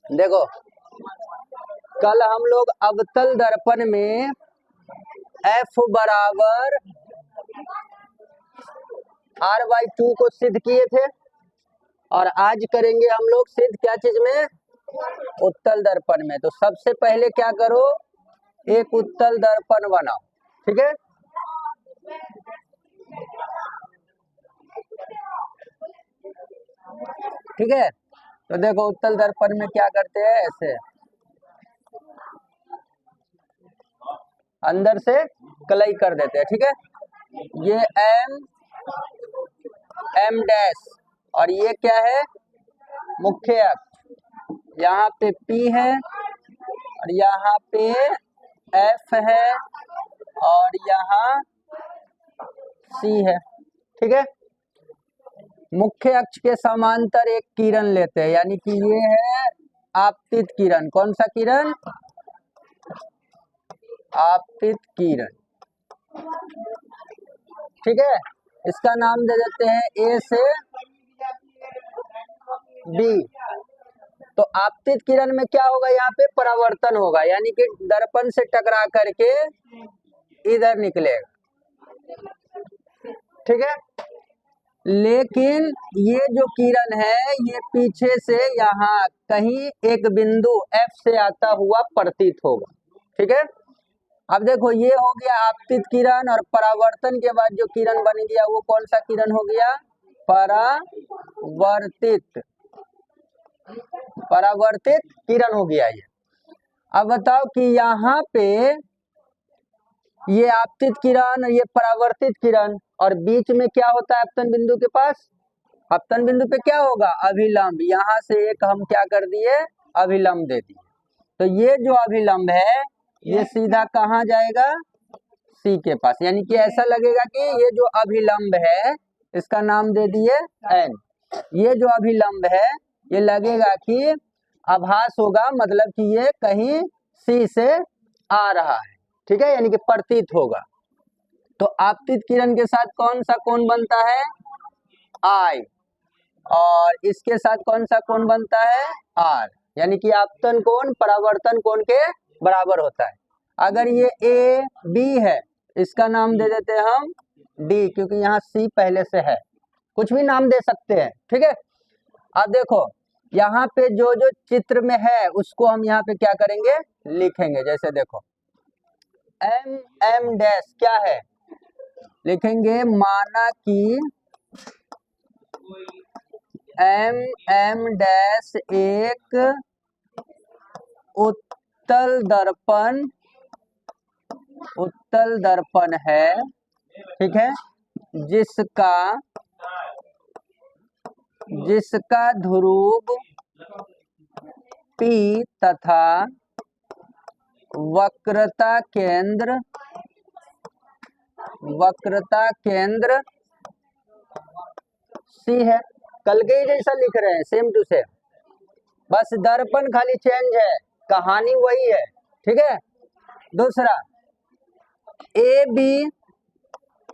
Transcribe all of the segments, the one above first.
देखो कल हम लोग अवतल दर्पण में F बराबर R/2 को सिद्ध किए थे और आज करेंगे हम लोग सिद्ध क्या चीज में, उत्तल दर्पण में। तो सबसे पहले क्या करो, एक उत्तल दर्पण बनाओ, ठीक है। ठीक है, तो देखो उत्तल दर्पण में क्या करते हैं, ऐसे अंदर से कलई कर देते हैं, ठीक है। ये M डैश और ये क्या है, मुख्य अक्ष, यहाँ पे P है और यहाँ पे F है और यहाँ C है, ठीक है। मुख्य अक्ष के समांतर एक किरण लेते हैं, यानी कि ये है आपतित किरण। कौन सा किरण, आपतित किरण, ठीक है। इसका नाम दे देते हैं A से B। तो आपतित किरण में क्या होगा, यहाँ पे परावर्तन होगा, यानी कि दर्पण से टकरा करके इधर निकलेगा, ठीक है। लेकिन ये जो किरण है ये पीछे से यहाँ कहीं एक बिंदु F से आता हुआ प्रतीत होगा, ठीक है। अब देखो ये हो गया आपतित किरण और परावर्तन के बाद जो किरण बन गया वो कौन सा किरण हो गया, परावर्तित, परावर्तित किरण हो गया ये। अब बताओ कि यहाँ पे ये आपतित किरण, ये परावर्तित किरण, और बीच में क्या होता है आपतन बिंदु के पास, आपतन बिंदु पे क्या होगा, अभिलंब। यहाँ से एक हम क्या कर दिए, अभिलंब दे दिए। तो ये जो अभिलंब है ये सीधा कहाँ जाएगा, C के पास, यानी कि ऐसा लगेगा कि ये जो अभिलंब है इसका नाम दे दिए N। ये जो अभिलंब है ये लगेगा कि आभास होगा, मतलब कि ये कहीं C से आ रहा है, ठीक है, यानी कि प्रतीत होगा। तो आपतित किरण के साथ कौन सा कोण बनता है, I, और इसके साथ कौन सा कोण बनता है, R, यानी कि आपतन कोण परावर्तन कोण के बराबर होता है। अगर ये A B है इसका नाम दे देते हैं हम D, क्योंकि यहाँ C पहले से है, कुछ भी नाम दे सकते हैं, ठीक है। अब देखो यहाँ पे जो जो चित्र में है उसको हम यहाँ पे क्या करेंगे, लिखेंगे। जैसे देखो M डैश क्या है, लिखेंगे माना कि M डैश एक उत्तल दर्पण है, ठीक है, जिसका ध्रुव P तथा वक्रता केंद्र C है। कल के ही जैसा लिख रहे हैं, सेम टू सेम, बस दर्पण खाली चेंज है, कहानी वही है, ठीक है। दूसरा AB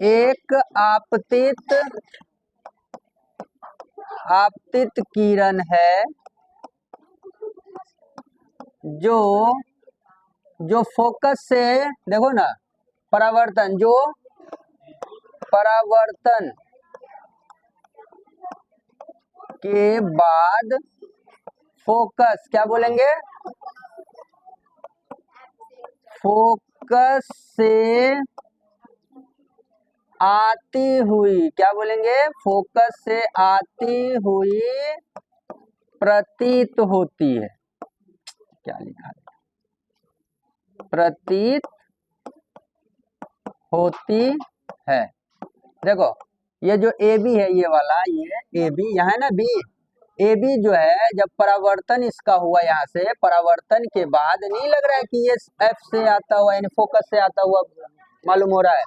एक आपतित किरण है जो फोकस से, देखो ना, परावर्तन, जो परावर्तन के बाद फोकस, क्या बोलेंगे, फोकस से आती हुई, क्या बोलेंगे, फोकस से आती हुई प्रतीत होती है। क्या लिखा है, प्रतीत होती है। देखो ये जो AB है, ये वाला, ये AB यहाँ है ना, B, AB जो है जब परावर्तन इसका हुआ, यहाँ से परावर्तन के बाद नहीं लग रहा है कि ये F से आता हुआ, यानी फोकस से आता हुआ मालूम हो रहा है,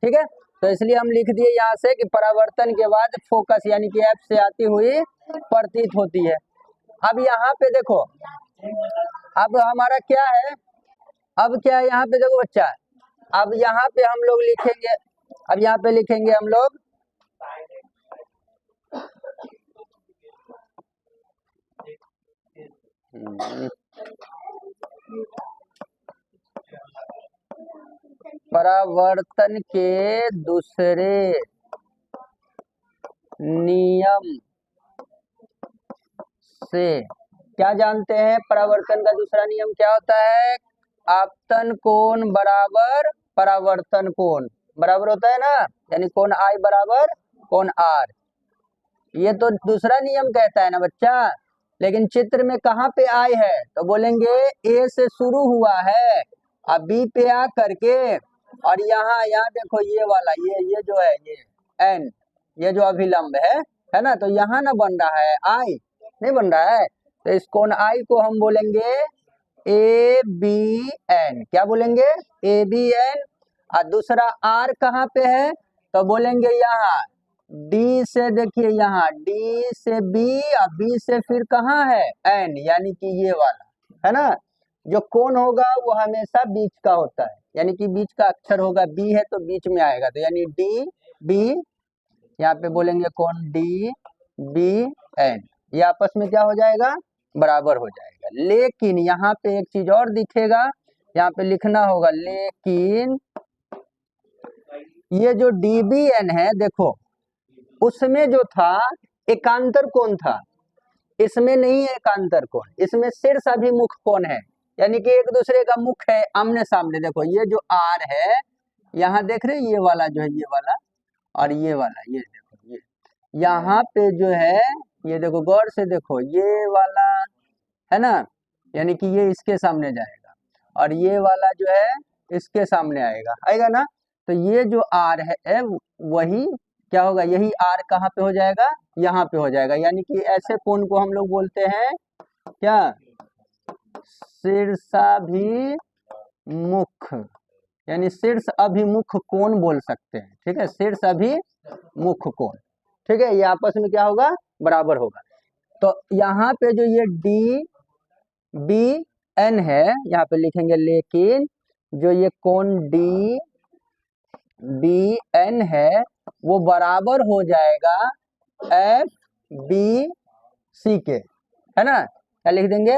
ठीक है। तो इसलिए हम लिख दिए यहाँ से कि परावर्तन के बाद फोकस यानी कि F से आती हुई प्रतीत होती है। अब यहाँ पे देखो, अब हमारा क्या है, अब क्या है यहाँ पे, देखो बच्चा, अब यहाँ पे हम लोग लिखेंगे, अब यहाँ पे लिखेंगे हम लोग परावर्तन के दूसरे नियम से क्या जानते हैं? परावर्तन का दूसरा नियम क्या होता है? आपतन कोण बराबर परावर्तन कोण बराबर होता है ना, यानी कोण आई बराबर कोण आर। ये तो दूसरा नियम कहता है ना बच्चा, लेकिन चित्र में कहाँ पे आई है? तो बोलेंगे ए से शुरू हुआ है, अब बी पे आ करके, और यहाँ देखो ये वाला ये जो है ये एन, ये जो अभिलंब है ना, तो यहाँ ना बन रहा है आई, नहीं बन रहा है, तो इस कोण आई को हम बोलेंगे ए बी एन। क्या बोलेंगे? A B N. और दूसरा आर कहाँ पे है? तो बोलेंगे यहाँ डी से, देखिए यहाँ डी से बी और बी से फिर कहाँ है? एन, यानी कि ये वाला है ना। जो कोण होगा वो हमेशा बीच का होता है, यानी कि बीच का अक्षर होगा, बी है तो बीच में आएगा, तो यानी डी बी, यहाँ पे बोलेंगे कोण डी बी एन, ये आपस में क्या हो जाएगा? बराबर हो जाएगा। लेकिन यहाँ पे एक चीज और दिखेगा, यहाँ पे लिखना होगा लेकिन ये जो डी बी एन है, देखो उसमें जो था एकांतर कोण था, इसमें नहीं है एकांतर कोण, इसमें शीर्ष अभिमुख कोण है, यानी कि एक दूसरे का मुख है आमने सामने। देखो ये जो आर है, यहाँ देख रहे ये वाला जो है, ये वाला और ये वाला, ये देखो ये यहाँ पे जो है, ये देखो गौर से देखो, ये वाला है ना, यानी कि ये इसके सामने जाएगा और ये वाला जो है इसके सामने आएगा ना, तो ये जो आर है वही क्या होगा? यही आर कहाँ पे हो जाएगा? यहाँ पे हो जाएगा, यानी कि ऐसे कोण को हम लोग बोलते हैं क्या? शीर्षाभिमुख, यानी शीर्ष अभिमुख कोण बोल सकते हैं, ठीक है, शीर्ष अभिमुख कोण, ठीक है। ये आपस में क्या होगा? बराबर होगा। तो यहाँ पे जो ये डी बी एन है, यहाँ पे लिखेंगे लेकिन जो ये कोण डी बी एन है वो बराबर हो जाएगा एफ बी सी के, है ना। क्या लिख देंगे?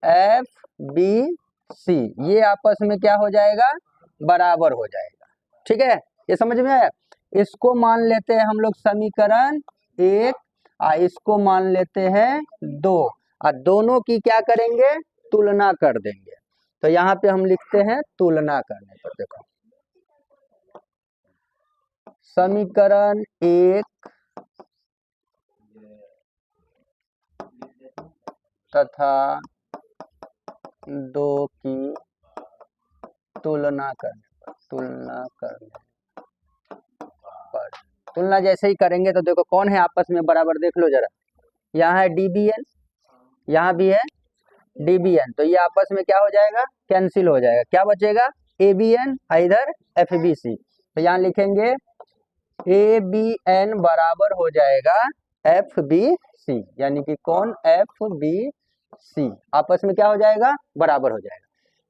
एफ बी सी, ये आपस में क्या हो जाएगा? बराबर हो जाएगा, ठीक है। ये समझ में आया? इसको मान लेते हैं हम लोग समीकरण 1 और इसको मान लेते हैं 2, और दोनों की क्या करेंगे? तुलना कर देंगे। तो यहाँ पे हम लिखते हैं तुलना करने पर, देखो समीकरण 1 तथा 2 की तुलना करने पर, तुलना जैसे ही करेंगे तो देखो कौन है आपस में बराबर, देख लो जरा, यहाँ है डी बी एन, यहाँ भी है डी बी एन, तो ये आपस में क्या हो जाएगा? कैंसिल हो जाएगा। क्या बचेगा? ए बी एन, इधर एफ बी सी, तो यहाँ लिखेंगे ए बी एन बराबर हो जाएगा एफ बी सी, यानी कि कौन? एफ बी सी आपस में क्या हो जाएगा? बराबर हो जाएगा।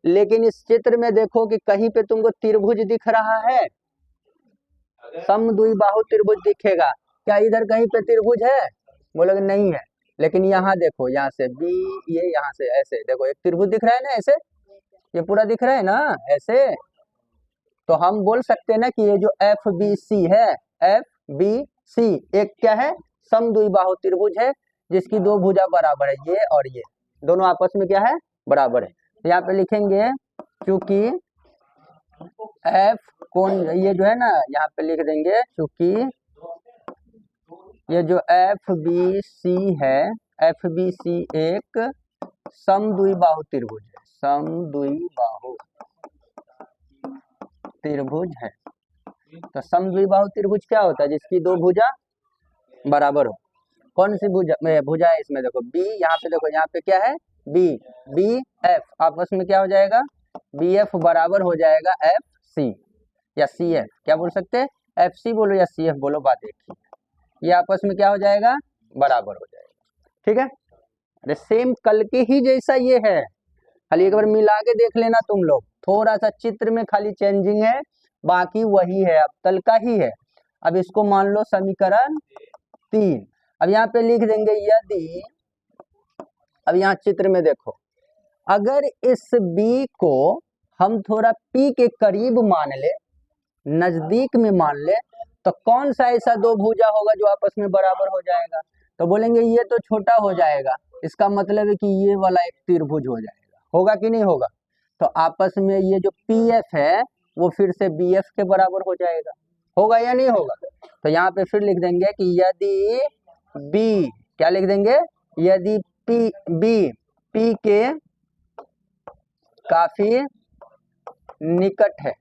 लेकिन इस चित्र में देखो कि कहीं पे तुमको त्रिभुज दिख रहा है, समद्विबाहु त्रिभुज दिखेगा क्या? इधर कहीं पे त्रिभुज है? बोलोगे नहीं है, लेकिन यहाँ देखो, यहाँ से बी, ये यहाँ से ऐसे देखो एक त्रिभुज दिख रहा है ना, ऐसे ये पूरा दिख रहा है ना ऐसे, तो हम बोल सकते हैं ना कि ये जो एफ बी सी है, एफ बी सी एक क्या है? समद्विबाहु त्रिभुज है जिसकी दो भुजा बराबर है, ये और ये दोनों आपस में क्या है? बराबर है। तो यहाँ पे लिखेंगे क्योंकि एफ कोण, ये जो है ना, यहाँ पे लिख देंगे क्योंकि ये जो एफ बी सी है, एफ बी सी एक समद्विबाहु त्रिभुज है, समद्विबाहु त्रिभुज है। तो समद्विबाहु त्रिभुज क्या होता है? जिसकी दो भुजा बराबर हो। कौन सी भुजा है इसमें? देखो बी, यहाँ पे देखो, यहाँ पे क्या है? बी, बी एफ आपस में क्या हो जाएगा? बी एफ बराबर हो जाएगा एफ सी या सी एफ, क्या बोल सकते हैं? एफ सी बोलो या सी एफ बोलो, बात एक ही है। ये आपस में क्या हो जाएगा? बराबर हो जाएगा, ठीक है। अरे सेम कल के ही जैसा ये है, खाली एक बार मिला के देख लेना तुम लोग, थोड़ा सा चित्र में खाली चेंजिंग है, बाकी वही है, अब कल का ही है। अब इसको मान लो समीकरण 3। अब यहाँ पे लिख देंगे यदि अब यहाँ चित्र में देखो, अगर इस B को हम थोड़ा P के करीब मान ले, नजदीक में मान ले, तो कौन सा ऐसा दो भुजा होगा जो आपस में बराबर हो जाएगा? तो बोलेंगे ये तो छोटा हो जाएगा, इसका मतलब है कि ये वाला एक त्रिभुज हो जाएगा। होगा कि नहीं होगा? तो आपस में ये जो PF है वो फिर से BF के बराबर हो जाएगा। होगा या नहीं होगा? तो यहाँ पे फिर लिख देंगे कि यदि B, क्या लिख देंगे? यदि P के काफी निकट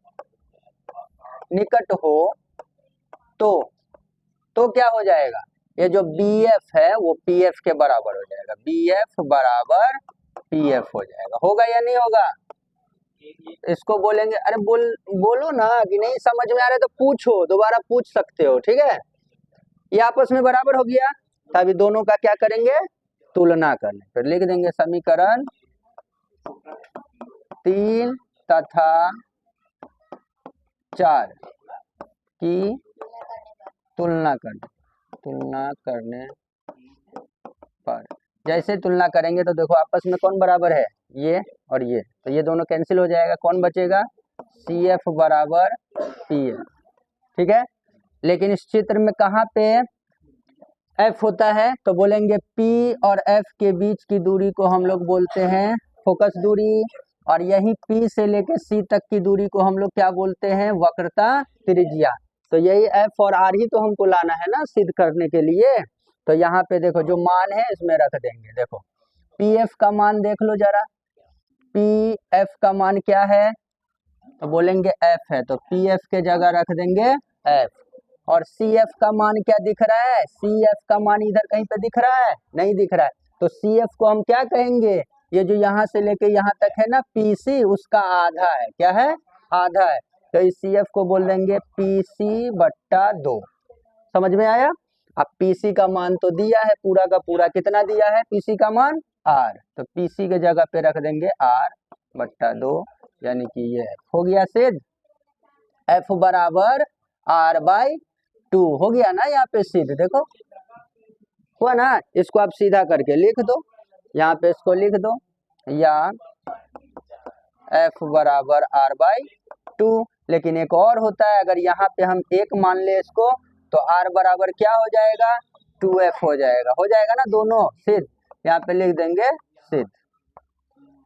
हो तो क्या हो जाएगा? ये जो BF है वो PF के बराबर हो जाएगा। BF बराबर PF हो जाएगा। होगा या नहीं होगा? इसको बोलेंगे, अरे बोलो ना कि नहीं समझ में आ रहा है तो पूछो, दोबारा पूछ सकते हो, ठीक है। ये आपस में बराबर हो गया, तो अभी दोनों का क्या करेंगे? तुलना करने। फिर लिख देंगे समीकरण 3 तथा 4 की तुलना करने पर, जैसे तुलना करेंगे तो देखो आपस में कौन बराबर है? ये और ये, तो ये दोनों कैंसिल हो जाएगा, कौन बचेगा? CF बराबर PF, ठीक है। लेकिन इस चित्र में कहाँ पे F होता है? तो बोलेंगे P और F के बीच की दूरी को हम लोग बोलते हैं फोकस दूरी, और यही P से लेके C तक की दूरी को हम लोग क्या बोलते हैं? वक्रता त्रिज्या। तो यही F और R ही तो हमको लाना है ना सिद्ध करने के लिए। तो यहाँ पे देखो जो मान है इसमें रख देंगे। देखो PF का मान देख लो जरा, PF का मान क्या है? तो बोलेंगे F है, तो PF के जगह रख देंगे F। और CF का मान क्या दिख रहा है? CF का मान इधर कहीं पे दिख रहा है? नहीं दिख रहा है, तो CF को हम क्या कहेंगे? ये जो यहाँ से लेके यहाँ तक है ना PC, उसका आधा है। क्या है? आधा है। तो इस CF को बोल देंगे PC/2। समझ में आया? अब PC का मान तो दिया है पूरा का पूरा, कितना दिया है PC का मान? R, तो PC के जगह पे रख देंगे R/2, यानी कि ये हो गया सिद्ध। F बराबर R/2 हो गया ना यहाँ पे सिद्ध। देखो हुआ ना। इसको आप सीधा करके लिख दो, यहाँ पे इसको लिख दो, या F बराबर R/2। लेकिन एक और होता है, अगर यहाँ पे हम 1 मान ले इसको, तो R बराबर क्या हो जाएगा? 2F हो जाएगा ना, दोनों सिद्ध। यहाँ पे लिख देंगे सिद्ध,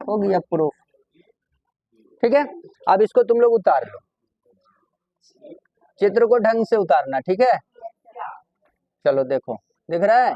हो गया प्रूफ, ठीक है। अब इसको तुम लोग उतार लो, चित्र को ढंग से उतारना, ठीक है। चलो देखो, दिख रहा है?